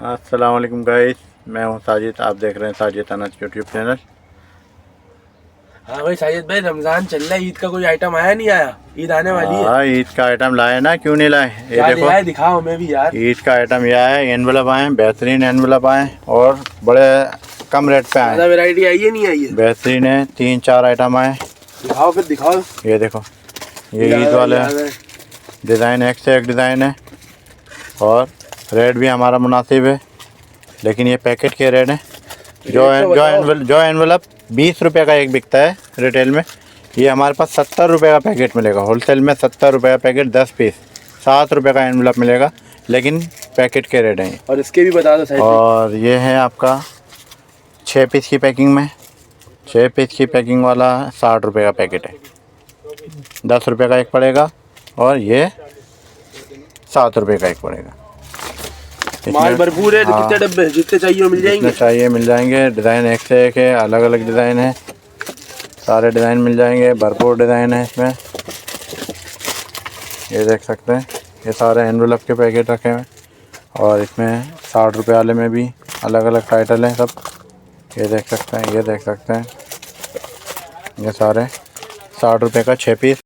अस्सलाम वालेकुम गाइस, मैं हूं साजिद। आप देख रहे हैं साजिद अनस यूट्यूब चैनल। हाँ भाई साजिद भाई, रमजान चल रहा है, ईद का कोई आइटम आया नहीं आया? ईद आने वाली है। हाँ, ईद का आइटम लाए ना, क्यों नहीं लाए। ये देखो, दिखाओ हमें भी यार। ईद का आइटम ये आया, एनवलप आए, बेहतरीन एनवलप आए और बड़े कम रेट पे आए। वैरायटी आई है नहीं आई है? बेहतरीन है, 3-4 आइटम आए। दिखाओ फिर दिखाओ। ये देखो, ये ईद वाले डिज़ाइन, एक से एक डिज़ाइन है और रेट भी हमारा मुनासिब है। लेकिन ये पैकेट के रेट हैं। जो एनवलप 20 रुपये का एक बिकता है रिटेल में, ये हमारे पास 70 रुपये का पैकेट मिलेगा। होलसेल में 70 रुपये का पैकेट, 10 पीस 7 रुपये का एनवलप मिलेगा, लेकिन पैकेट के रेट हैं। और इसके भी बता दो साइज। और ये है आपका 6 पीस की पैकिंग में, 6 पीस की पैकिंग वाला 60 रुपये का पैकेट है। 10 रुपये का एक पड़ेगा और ये 7 रुपये का एक पड़ेगा। माल भरपूर है। हाँ, कितने डब्बे जितने चाहिए मिल जाएंगे? जितने चाहिए मिल जाएंगे। डिज़ाइन एक से एक है, अलग अलग डिज़ाइन है, सारे डिज़ाइन मिल जाएंगे। भरपूर डिज़ाइन है इसमें, ये देख सकते हैं। ये सारे एनवलप के पैकेट रखे हुए हैं और इसमें 60 रुपये वाले में भी अलग अलग टाइटल हैं सब। ये देख सकते हैं, ये देख सकते हैं। ये सारे 60 रुपये का 6 पीस।